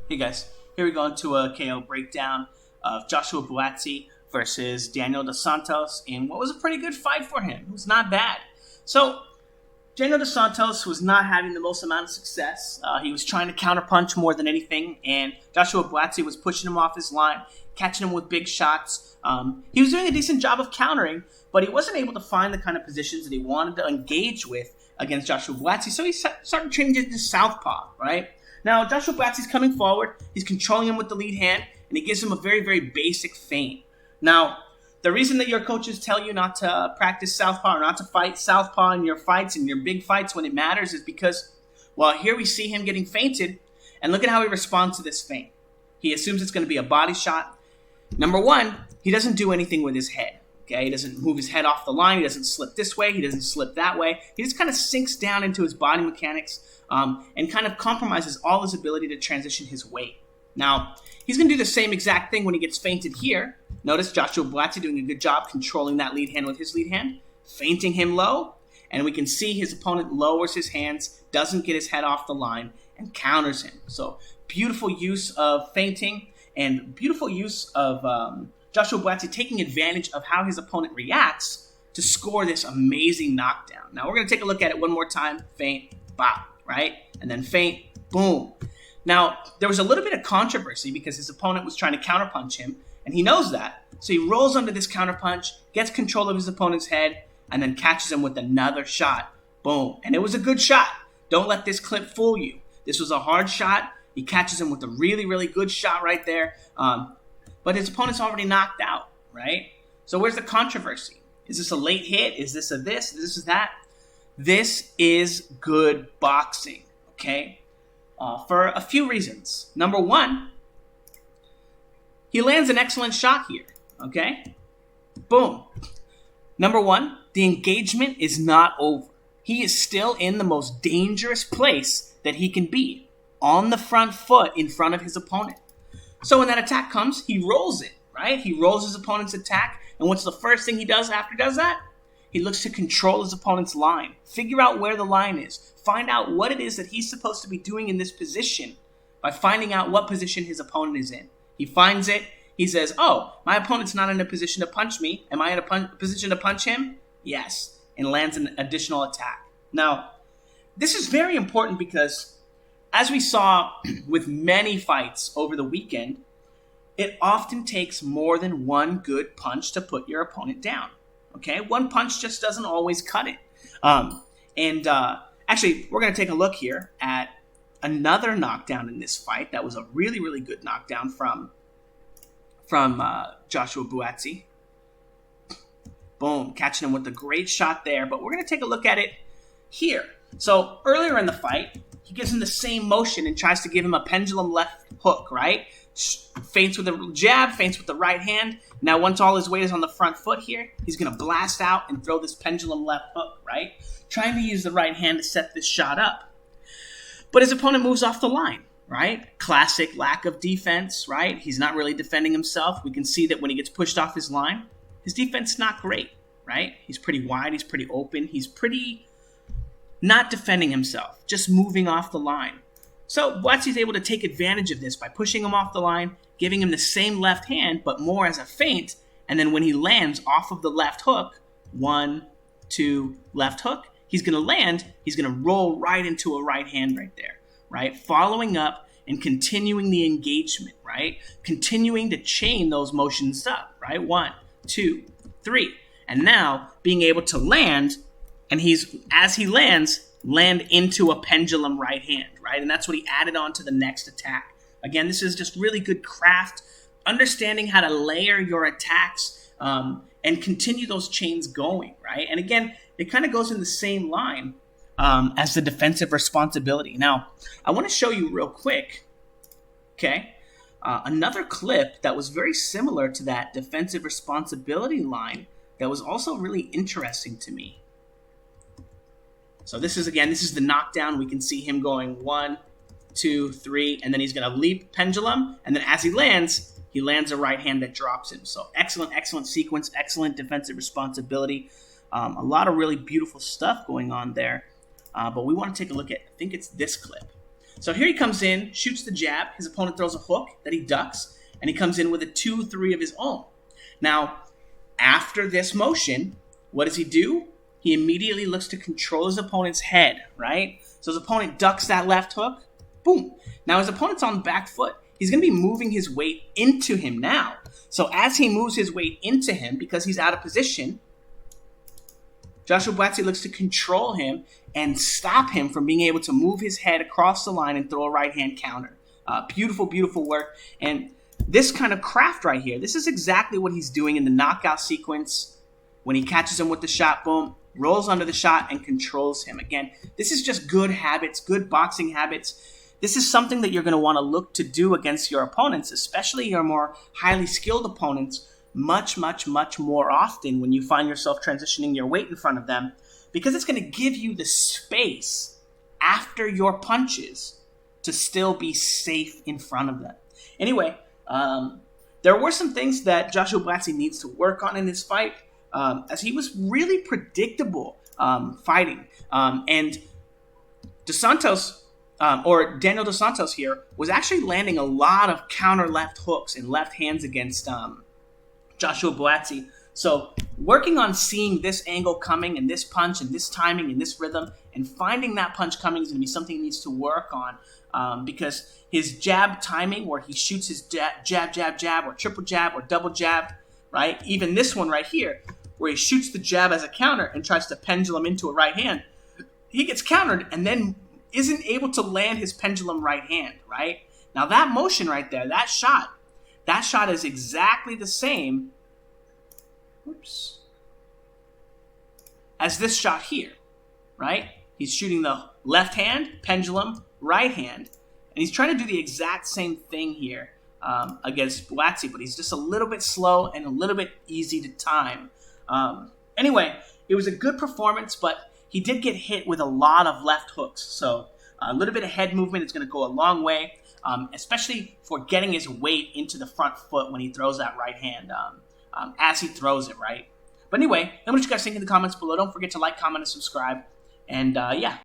Hey guys, here we go into a KO breakdown of Joshua Buatsi versus Daniel Dos Santos in what was a pretty good fight for him. It was not bad. So, Daniel Dos Santos was not having the most amount of success. He was trying to counterpunch more than anything, and Joshua Buatsi was pushing him off his line, catching him with big shots. He was doing a decent job of countering, but he wasn't able to find the kind of positions that he wanted to engage with against Joshua Buatsi, so he started training to southpaw, right? Now, Joshua Buatsi's coming forward. He's controlling him with the lead hand, and he gives him a very, very basic feint. Now, the reason that your coaches tell you not to practice southpaw or not to fight southpaw in your fights, in your big fights when it matters, is because, well, here we see him getting feinted, and look at how he responds to this feint. He assumes it's going to be a body shot. Number one, he doesn't do anything with his head. Okay, he doesn't move his head off the line. He doesn't slip this way. He doesn't slip that way. He just kind of sinks down into his body mechanics and kind of compromises all his ability to transition his weight. Now, he's going to do the same exact thing when he gets feinted here. Notice Joshua Buatsi doing a good job controlling that lead hand with his lead hand, feinting him low, and we can see his opponent lowers his hands, doesn't get his head off the line, and counters him. So, beautiful use of feinting and beautiful use of Joshua Buatsi taking advantage of how his opponent reacts to score this amazing knockdown. Now, we're going to take a look at it one more time. Feint, bop, right? And then feint, boom. Now, there was a little bit of controversy because his opponent was trying to counterpunch him, and he knows that. So he rolls under this counterpunch, gets control of his opponent's head, and then catches him with another shot. Boom. And it was a good shot. Don't let this clip fool you. This was a hard shot. He catches him with a really, really good shot right there. But his opponent's already knocked out, right? So where's the controversy? Is this a late hit? Is this a this? Is this a that? This is good boxing, okay? For a few reasons. Number one, he lands an excellent shot here, okay? Boom. Number one, the engagement is not over. He is still in the most dangerous place that he can be, on the front foot in front of his opponent. So when that attack comes, he rolls it, right? He rolls his opponent's attack, and what's the first thing he does after he does that? He looks to control his opponent's line, figure out where the line is, find out what it is that he's supposed to be doing in this position by finding out what position his opponent is in. He finds it, he says, oh, my opponent's not in a position to punch me. Am I in a position to punch him? Yes, and lands an additional attack. Now, this is very important because as we saw with many fights over the weekend, it often takes more than one good punch to put your opponent down. Okay, one punch just doesn't always cut it. Actually, we're going to take a look here at another knockdown in this fight. That was a really, really good knockdown from Joshua Buatsi. Boom, catching him with a great shot there. But we're going to take a look at it here. So earlier in the fight, he gives him the same motion and tries to give him a pendulum left hook, right? Feints with a jab, feints with the right hand. Now, once all his weight is on the front foot here, he's going to blast out and throw this pendulum left hook, right? Trying to use the right hand to set this shot up. But his opponent moves off the line, right? Classic lack of defense, right? He's not really defending himself. We can see that when he gets pushed off his line, his defense is not great, right? He's pretty wide, he's pretty open, he's pretty not defending himself, just moving off the line. So Buatsi's able to take advantage of this by pushing him off the line, giving him the same left hand, but more as a feint, and then when he lands off of the left hook, 1, 2, left hook, he's going to land, he's going to roll right into a right hand right there, right? Following up and continuing the engagement, right? Continuing to chain those motions up, right? 1, 2, 3. And now being able to land, and as he lands, land into a pendulum right hand, right? And that's what he added on to the next attack. Again, this is just really good craft, understanding how to layer your attacks and continue those chains going, right? And again, it kind of goes in the same line as the defensive responsibility. Now, I want to show you real quick, okay, another clip that was very similar to that defensive responsibility line that was also really interesting to me. So this is the knockdown. We can see him going 1, 2, 3, and then he's going to leap pendulum. And then as he lands a right hand that drops him. So excellent sequence, excellent defensive responsibility. A lot of really beautiful stuff going on there. But we want to take a look at, I think it's this clip. So here he comes in, shoots the jab. His opponent throws a hook that he ducks, and he comes in with a 2-3 of his own. Now, after this motion, what does he do? He immediately looks to control his opponent's head, right? So his opponent ducks that left hook. Boom. Now his opponent's on the back foot. He's going to be moving his weight into him now. So as he moves his weight into him, because he's out of position, Joshua Buatsi looks to control him and stop him from being able to move his head across the line and throw a right-hand counter. Beautiful, beautiful work. And this kind of craft right here, this is exactly what he's doing in the knockout sequence when he catches him with the shot, boom, rolls under the shot and controls him. Again, this is just good habits, good boxing habits. This is something that you're going to want to look to do against your opponents, especially your more highly skilled opponents, much, much, much more often when you find yourself transitioning your weight in front of them, because it's going to give you the space after your punches to still be safe in front of them. Anyway, there were some things that Joshua Buatsi needs to work on in this fight, as he was really predictable fighting. And Dos Santos, or Daniel Dos Santos here, was actually landing a lot of counter left hooks and left hands against Joshua Buatsi. So working on seeing this angle coming and this punch and this timing and this rhythm and finding that punch coming is going to be something he needs to work on, because his jab timing, where he shoots his jab, or triple jab or double jab, right? Even this one right here, where he shoots the jab as a counter and tries to pendulum into a right hand, he gets countered and then isn't able to land his pendulum right hand, right? Now that motion right there, that shot is exactly the same as this shot here, right? He's shooting the left hand, pendulum, right hand, and he's trying to do the exact same thing here against Buatsi, but he's just a little bit slow and a little bit easy to time. Anyway, it was a good performance, but he did get hit with a lot of left hooks, so a little bit of head movement is going to go a long way, especially for getting his weight into the front foot when he throws that right hand, as he throws it, right? But anyway, let me know what you guys think in the comments below. Don't forget to like, comment, and subscribe. And yeah,